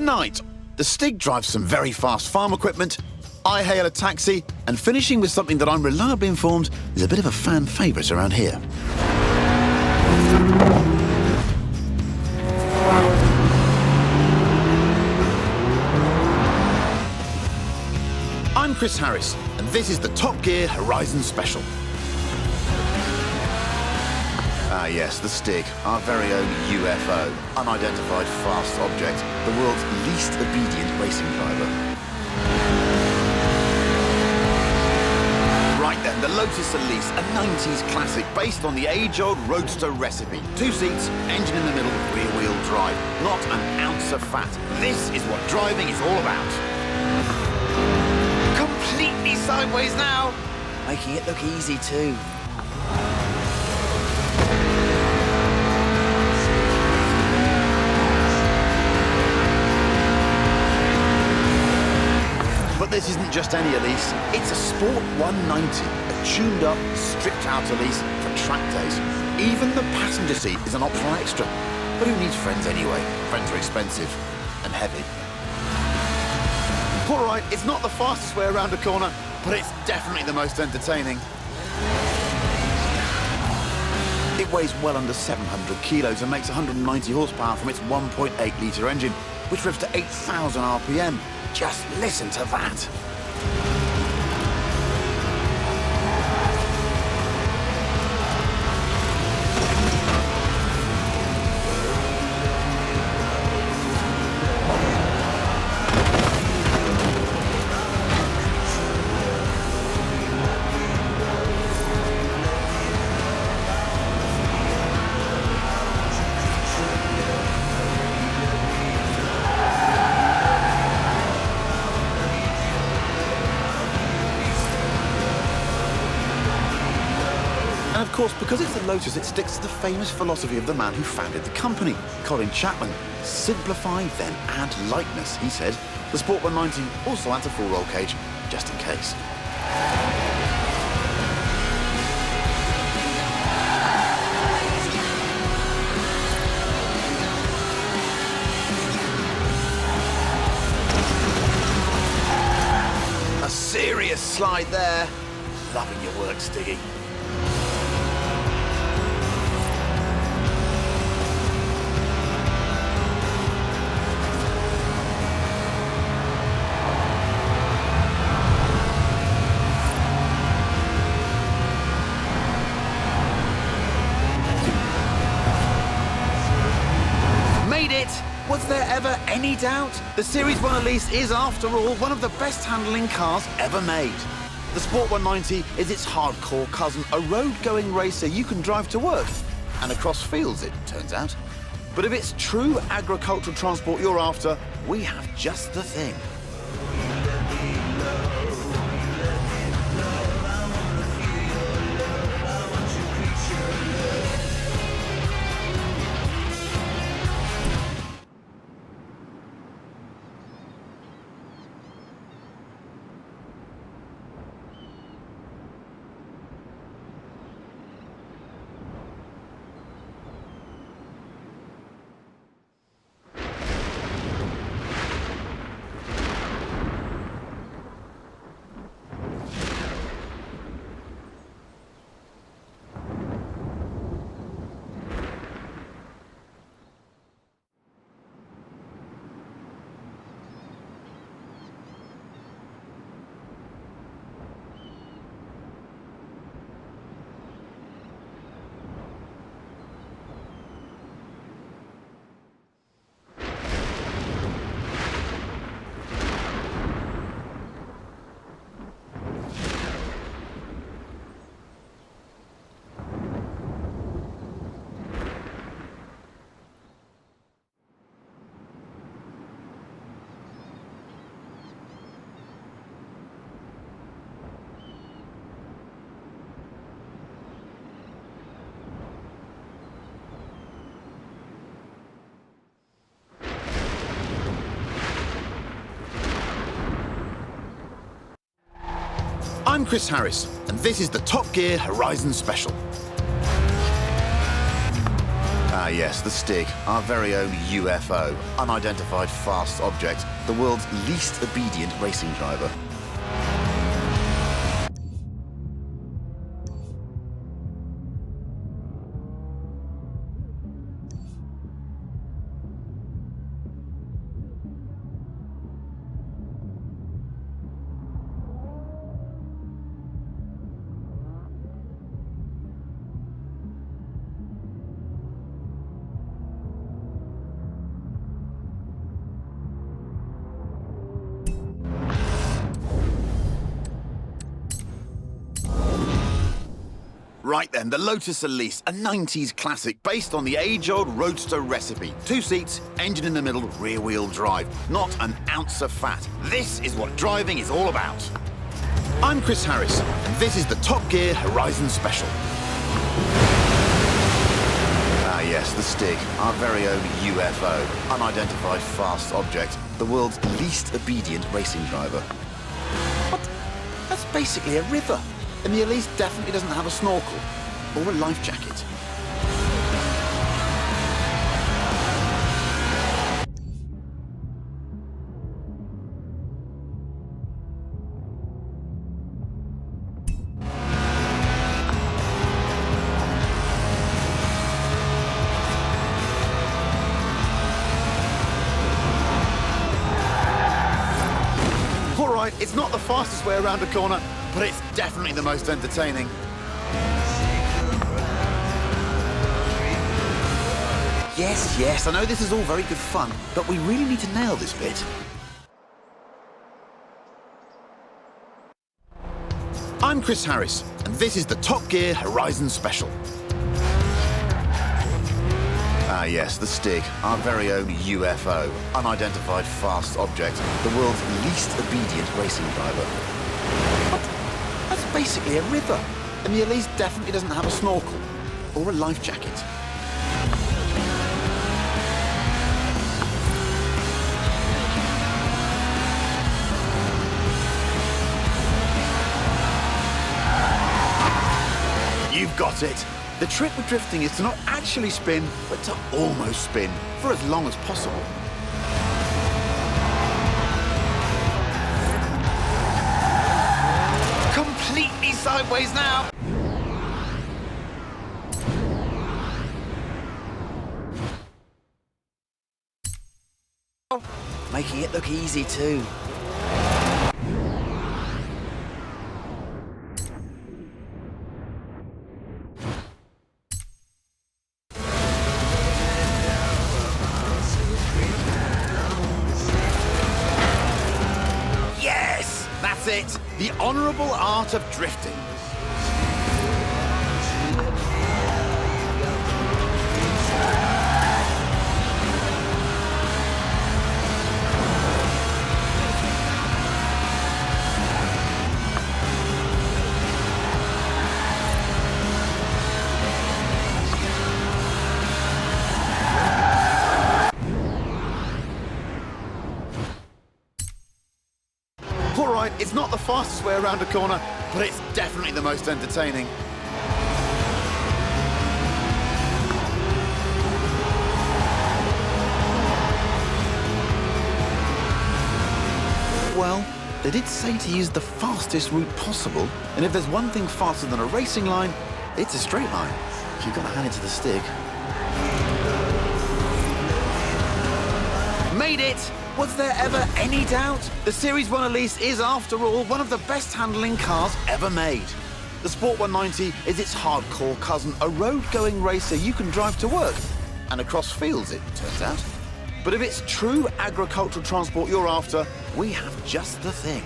Tonight, the Stig drives some very fast farm equipment, I hail a taxi, and finishing with something that I'm reliably informed is a bit of a fan favourite around here. I'm Chris Harris, and this is the Top Gear Horizon Special. Ah yes, the Stig, our very own UFO, unidentified fast object, the world's least obedient racing driver. Right then, the Lotus Elise, a 90s classic based on the age-old roadster recipe. 2 seats, engine in the middle, rear-wheel drive, not an ounce of fat. This is what driving is all about. Completely sideways now. Making it look easy too. But this isn't just any Elise, it's a Sport 190, a tuned-up, stripped-out Elise for track days. Even the passenger seat is an optional extra. But who needs friends anyway? Friends are expensive and heavy. All right, it's not the fastest way around a corner, but it's definitely the most entertaining. It weighs well under 700 kilos and makes 190 horsepower from its 1.8-litre engine, which revs to 8,000 RPM. Just listen to that. And of course, because it's a Lotus, it sticks to the famous philosophy of the man who founded the company, Colin Chapman. Simplify, then add lightness, he said. The Sport 190 also adds a full roll cage, just in case. A serious slide there. Loving your work, Stiggy. Was there ever any doubt? The Series 1 Elise is, after all, one of the best handling cars ever made. The Sport 190 is its hardcore cousin, a road-going racer you can drive to work. And across fields, it turns out. But if it's true agricultural transport you're after, we have just the thing. I'm Chris Harris, and this is the Top Gear Horizon Special. Ah yes, the Stig, our very own UFO, unidentified fast object, the world's least obedient racing driver. Right then, the Lotus Elise, a 90s classic based on the age-old roadster recipe. 2 seats, engine in the middle, rear-wheel drive. Not an ounce of fat. This is what driving is all about. I'm Chris Harris, and this is the Top Gear Horizon Special. Ah yes, the Stig, our very own UFO, unidentified fast object, the world's least obedient racing driver. What? That's basically a river. And the Elise definitely doesn't have a snorkel or a life jacket. All right, it's not the fastest way around a corner, but it's definitely the most entertaining. Yes, I know this is all very good fun, but we really need to nail this bit. I'm Chris Harris, and this is the Top Gear Horizon Special. Ah yes, the Stig, our very own UFO, unidentified fast object, the world's least obedient racing driver. What? That's basically a river, and the Elise definitely doesn't have a snorkel or a life jacket. You've got it. The trick with drifting is to not actually spin, but to almost spin for as long as possible. Completely sideways now. Making it look easy too. Yes, that's it. The honourable art of drifting. All right, it's not the fastest way around a corner, but it's definitely the most entertaining. Well, they did say to use the fastest route possible, and if there's one thing faster than a racing line, it's a straight line. You've got to hand it to the Stig. Made it! Was there ever any doubt? The Series 1 Elise is, after all, one of the best handling cars ever made. The Sport 190 is its hardcore cousin, a road-going racer you can drive to work. And across fields, it turns out. But if it's true agricultural transport you're after, we have just the thing.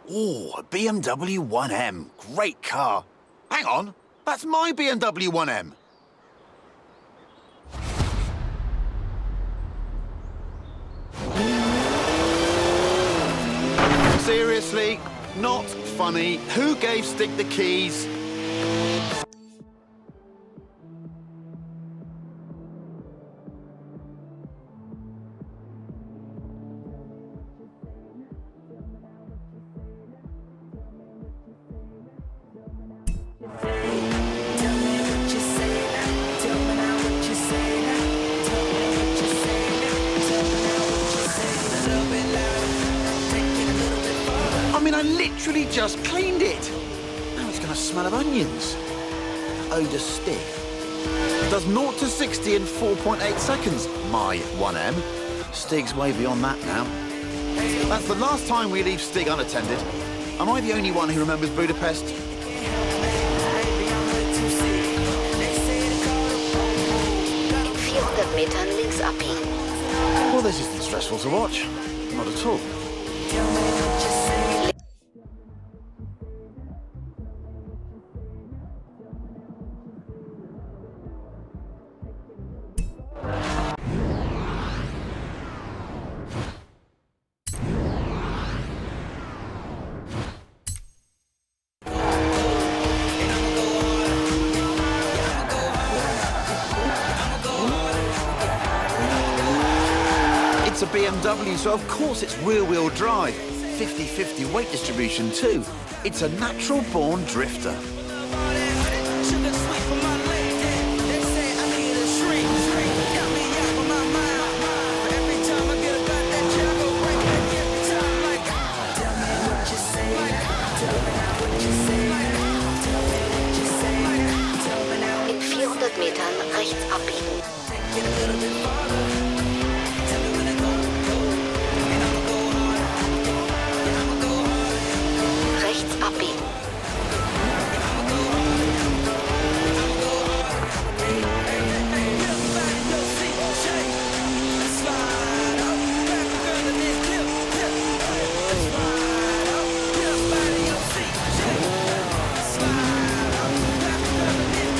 Oh, a BMW 1M. Great car. Hang on, that's my BMW 1M. Seriously, not funny. Who gave Stig the keys? I mean, I literally just cleaned it. Now it's going to smell of onions. Oda Stig. Does 0 to 60 in 4.8 seconds. My 1M. Stig's way beyond that now. That's the last time we leave Stig unattended. Am I the only one who remembers Budapest? In 400 Metern links abbiegen. Well, this isn't stressful to watch. Not at all. It's a BMW, so of course it's rear-wheel drive. 50-50 weight distribution too. It's a natural-born drifter. In 400 Metern rechts abbiegen. Rechts abbiegen.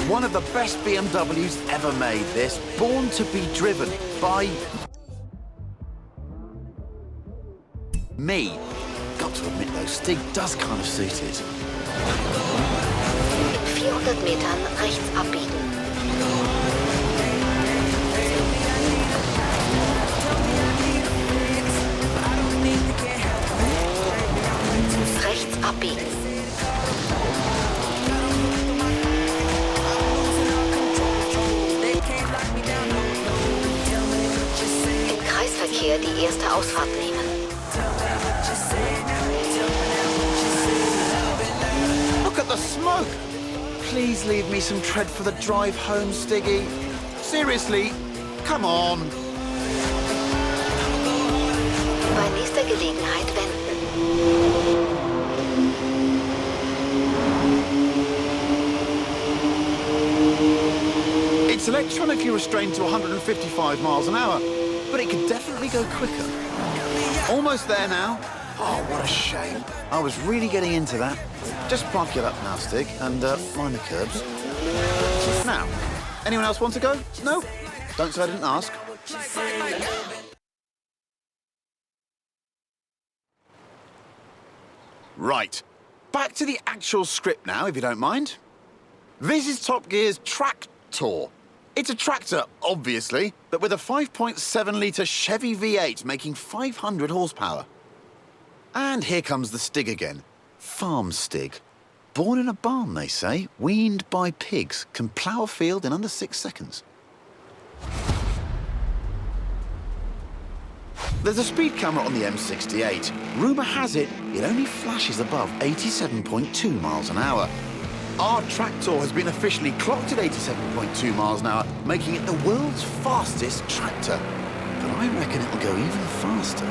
One of the best BMWs ever made, this. Born to be driven by me. Got to admit though, Stig does kind of suit it. In 400 Metern rechts abbiegen. Rechts abbiegen. Im Kreisverkehr die erste Ausfahrt nehmen. Look at the smoke! Please leave me some tread for the drive home, Stiggy. Seriously, come on. Bei nächster Gelegenheit wenden. It's electronically restrained to 155 miles an hour, but it could definitely go quicker. Almost there now. Oh, what a shame. I was really getting into that. Just park it up now, Stig, and mind the curbs. Now, anyone else want to go? No? Don't say I didn't ask. Right. Back to the actual script now, if you don't mind. This is Top Gear's Tractor. It's a tractor, obviously, but with a 5.7-litre Chevy V8 making 500 horsepower. And here comes the Stig again. Farm Stig. Born in a barn, they say, weaned by pigs, can plough a field in under 6 seconds. There's a speed camera on the M68. Rumour has it, it only flashes above 87.2 miles an hour. Our tractor has been officially clocked at 87.2 miles an hour, making it the world's fastest tractor. But I reckon it'll go even faster.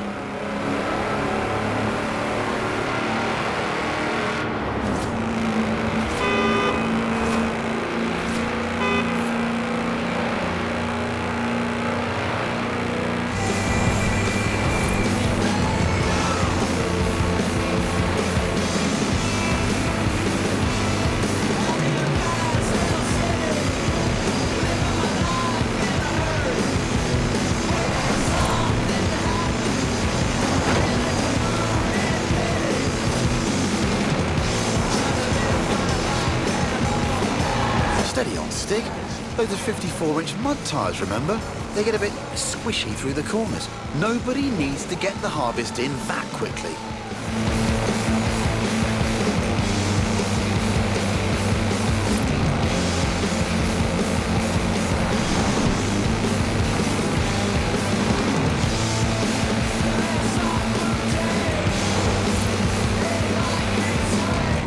stick. Those are 54-inch mud tyres, remember? They get a bit squishy through the corners. Nobody needs to get the harvest in that quickly.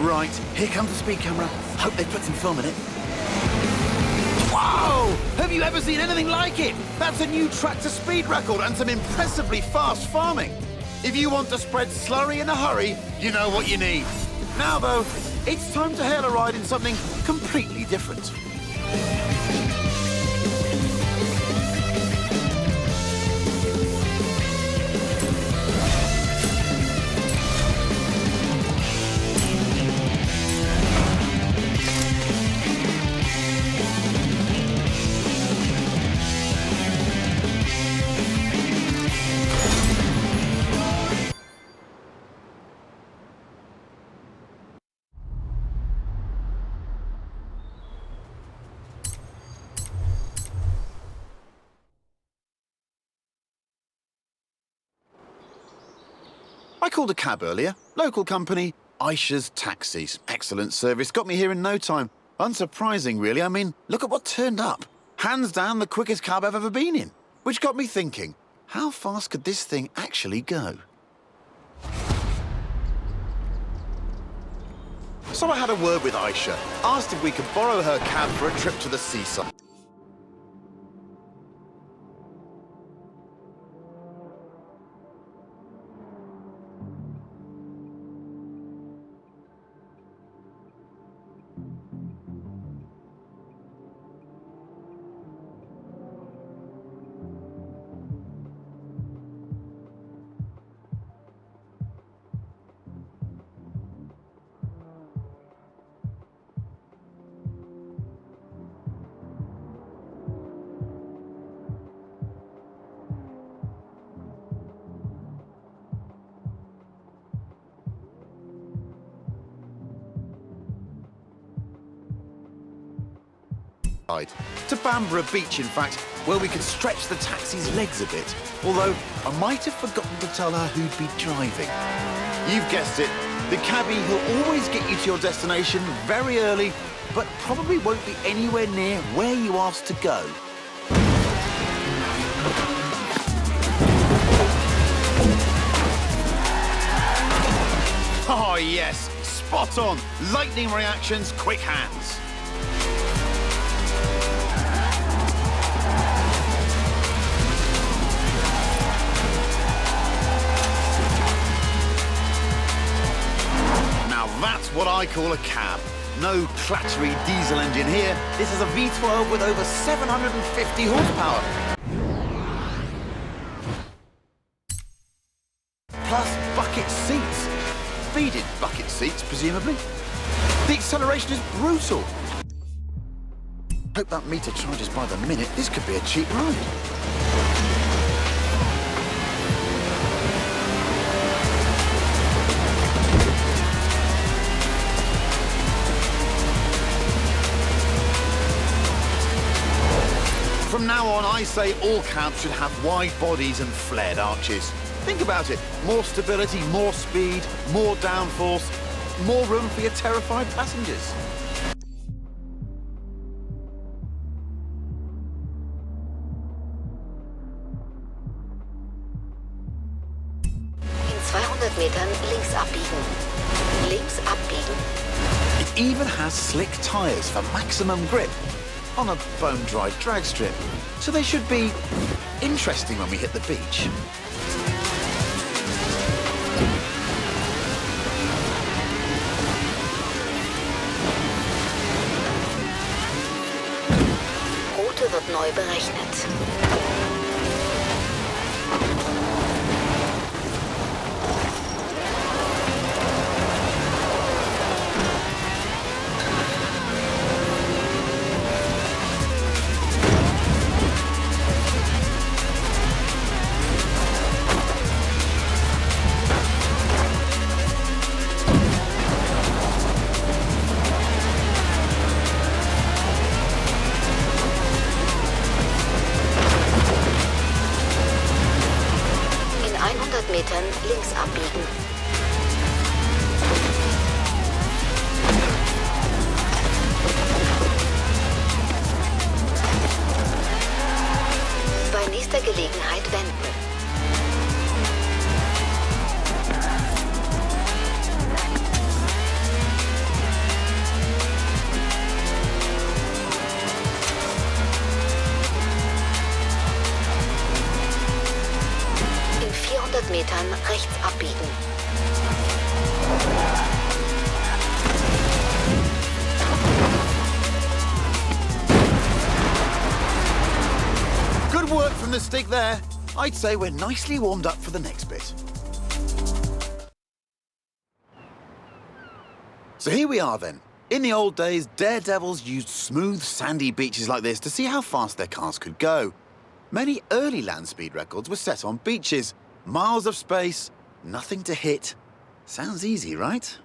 Right, here comes the speed camera. Hope they put some film in it. Whoa! Have you ever seen anything like it? That's a new tractor speed record and some impressively fast farming. If you want to spread slurry in a hurry, you know what you need. Now, though, it's time to hail a ride in something completely different. I called a cab earlier. Local company, Aisha's Taxis. Excellent service. Got me here in no time. Unsurprising, really. I mean, look at what turned up. Hands down the quickest cab I've ever been in. Which got me thinking, how fast could this thing actually go? So I had a word with Aisha. Asked if we could borrow her cab for a trip to the seaside. To Bamborough Beach, in fact, where we could stretch the taxi's legs a bit. Although, I might have forgotten to tell her who'd be driving. You've guessed it. The cabbie who'll always get you to your destination very early, but probably won't be anywhere near where you asked to go. Oh, yes. Spot on. Lightning reactions, quick hands. That's what I call a cab. No clattery diesel engine here. This is a V12 with over 750 horsepower. Plus bucket seats. Beaded bucket seats, presumably. The acceleration is brutal. Hope that meter charges by the minute. This could be a cheap ride. From now on, I say all cabs should have wide bodies and flared arches. Think about it. More stability, more speed, more downforce, more room for your terrified passengers. In 200 Metern links abbiegen. Links abbiegen. It even has slick tyres for maximum grip on a bone-dry drag strip. So they should be interesting when we hit the beach. Route wird neu berechnet. Metern links abbiegen. Bei nächster Gelegenheit wenden. In 400 Metern rechts abbiegen. Good work from the stick there. I'd say we're nicely warmed up for the next bit. So here we are then. In the old days, daredevils used smooth, sandy beaches like this to see how fast their cars could go. Many early land speed records were set on beaches. Miles of space, nothing to hit. Sounds easy, right?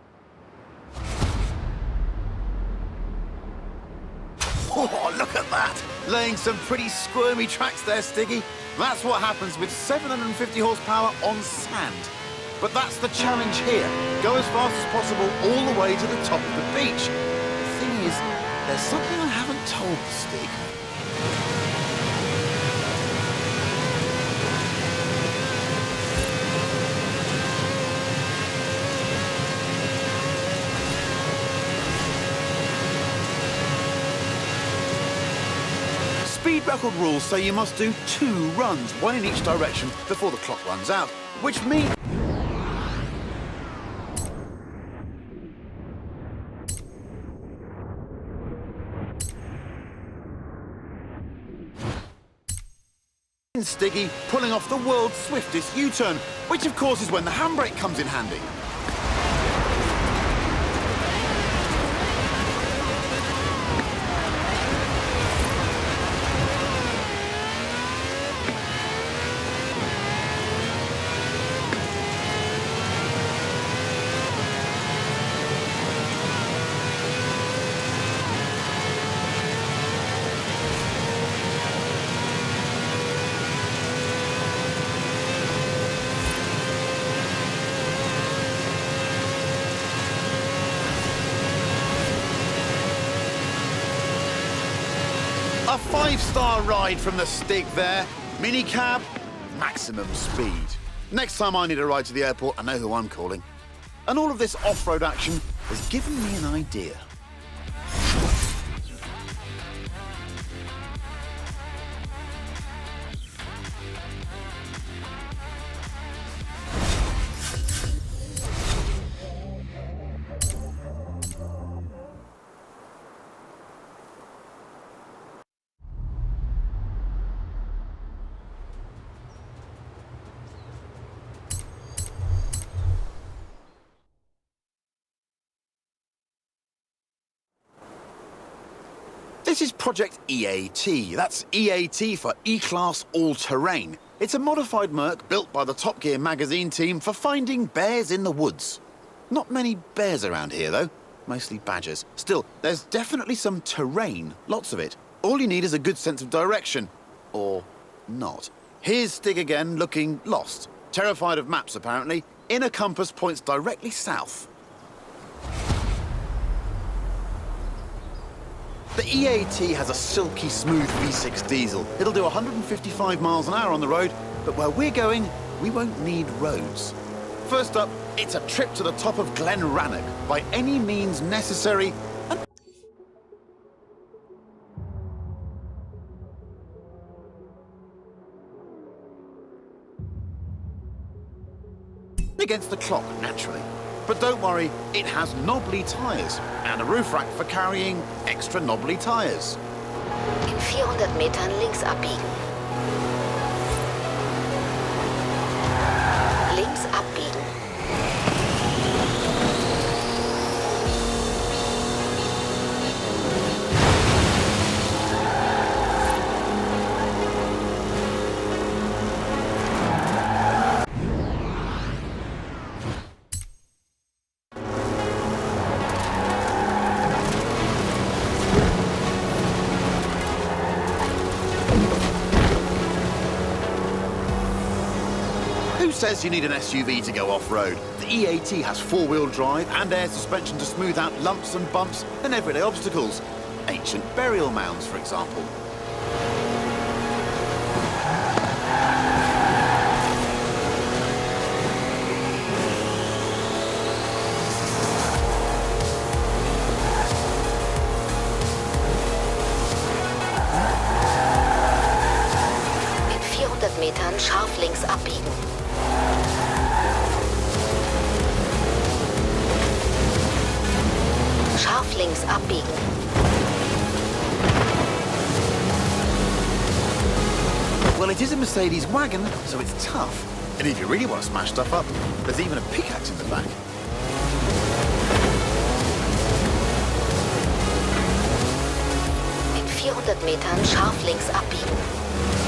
Oh, look at that! Laying some pretty squirmy tracks there, Stiggy. That's what happens with 750 horsepower on sand. But that's the challenge here. Go as fast as possible all the way to the top of the beach. The thing is, there's something I haven't told the Stig. Speed record rules say you must do 2 runs, one in each direction, before the clock runs out, which means... Stiggy pulling off the world's swiftest U-turn, which of course is when the handbrake comes in handy. A 5-star ride from the Stig there. Minicab, maximum speed. Next time I need a ride to the airport, I know who I'm calling. And all of this off-road action has given me an idea. This is Project EAT. That's EAT for E-Class All-Terrain. It's a modified Merc built by the Top Gear magazine team for finding bears in the woods. Not many bears around here, though. Mostly badgers. Still, there's definitely some terrain. Lots of it. All you need is a good sense of direction. Or not. Here's Stig again, looking lost. Terrified of maps, apparently. Inner compass points directly south. The EAT has a silky smooth V6 diesel. It'll do 155 miles an hour on the road, but where we're going, we won't need roads. First up, it's a trip to the top of Glen Rannoch, by any means necessary. Against the clock, naturally. But don't worry, it has knobbly tyres and a roof rack for carrying extra knobbly tyres. In 400 Metern links abbiegen. Links abbiegen. says you need an SUV to go off-road? The EAT has four-wheel drive and air suspension to smooth out lumps and bumps and everyday obstacles. Ancient burial mounds, for example. In 400 Metern scharf links abbiegen. Scharf links abbiegen. Well, it is a Mercedes wagon, so it's tough. And if you really want to smash stuff up, there's even a pickaxe in the back. In 400 Metern scharf links abbiegen.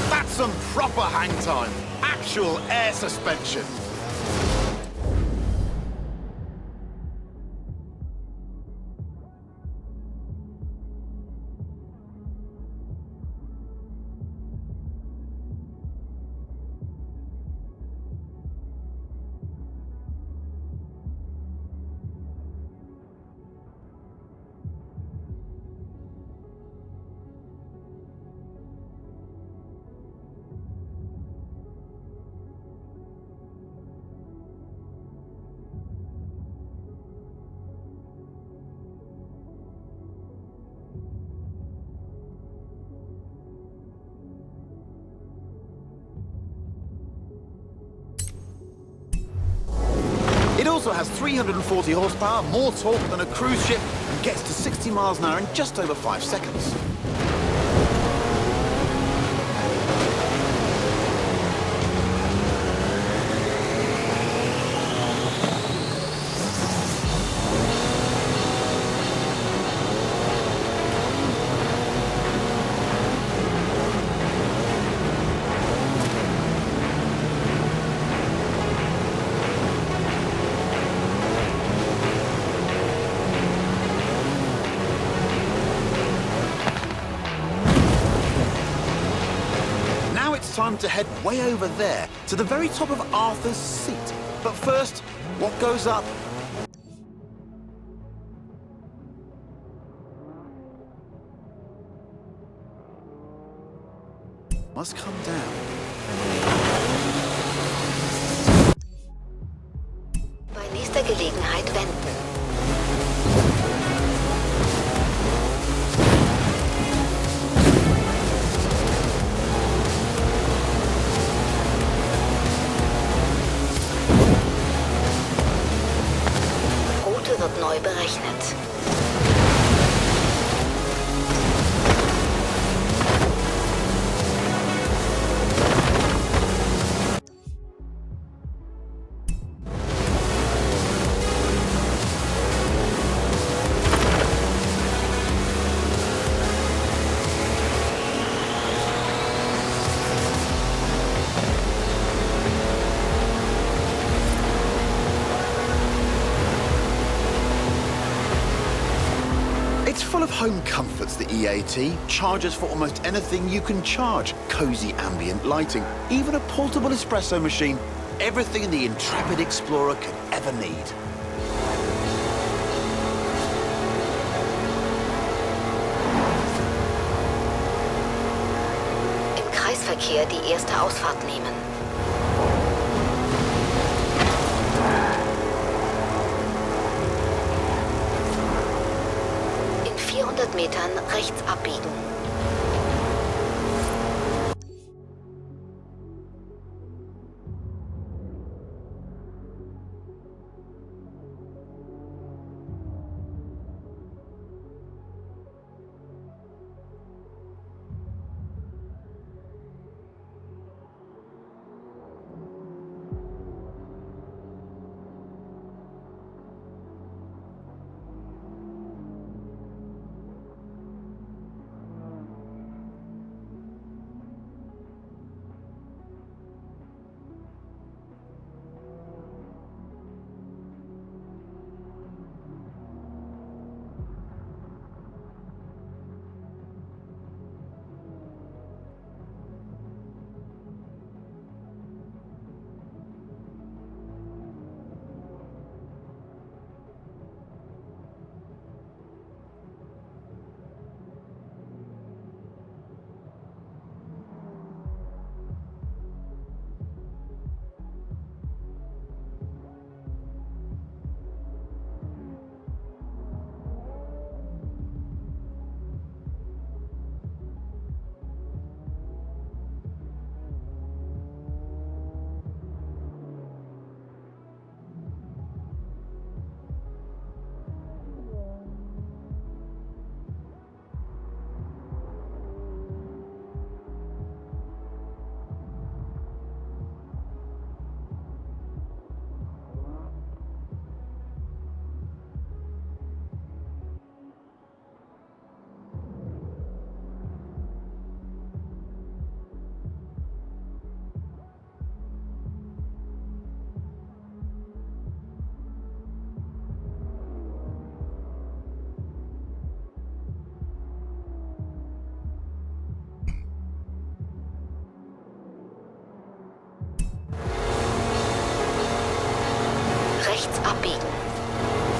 That's some proper hang time. Actual air suspension. It also has 340 horsepower, more torque than a cruise ship, and gets to 60 miles an hour in just over 5 seconds. Time to head way over there, to the very top of Arthur's Seat. But first, what goes up must come down. Bei nächster Gelegenheit wenden. Wird neu berechnet. It's full of home comforts, the EAT. Chargers for almost anything you can charge. Cozy ambient lighting. Even a portable espresso machine. Everything the intrepid explorer could ever need. Im Kreisverkehr die erste Ausfahrt nehmen. In 400 Metern rechts abbiegen.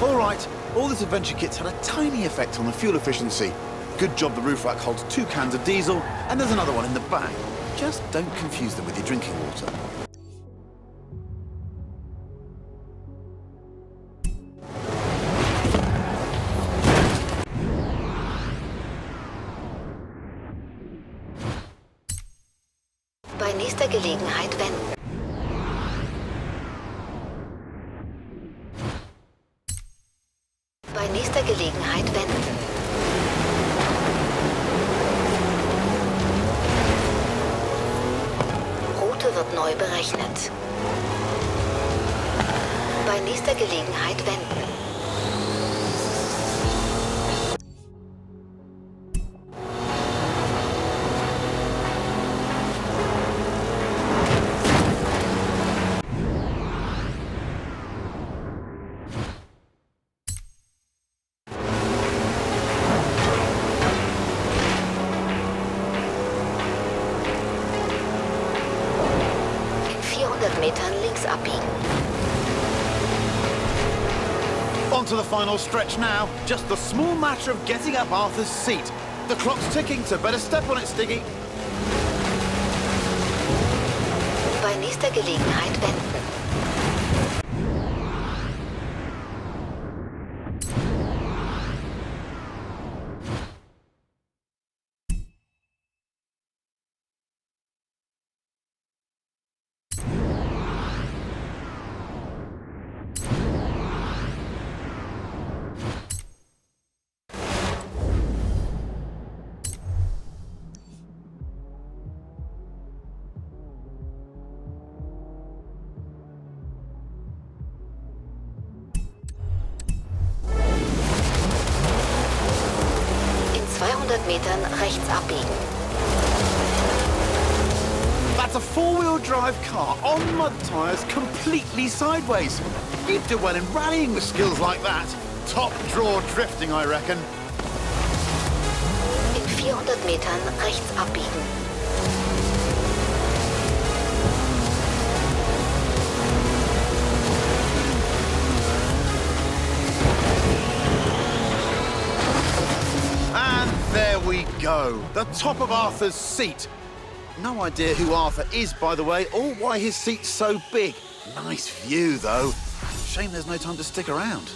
All right, all this adventure kit's had a tiny effect on the fuel efficiency. Good job the roof rack holds 2 cans of diesel, and there's another one in the back. Just don't confuse them with your drinking water. Bei nächster Gelegenheit wenden. Bei nächster Gelegenheit wenden. Route wird neu berechnet. Bei nächster Gelegenheit wenden. In 400 Metern links abbiegen. On to the final stretch now. Just the small matter of getting up Arthur's seat. The clock's ticking, so better step on it, Stiggy. Bei nächster Gelegenheit wenden. In 200 Metern rechts abbiegen. That's a four-wheel drive car on mud tyres completely sideways. You'd do well in rallying with skills like that. Top draw drifting, I reckon. In 400 Metern rechts abbiegen. And there we go. The top of Arthur's seat. No idea who Arthur is, by the way, or why his seat's so big. Nice view, though. Shame there's no time to stick around.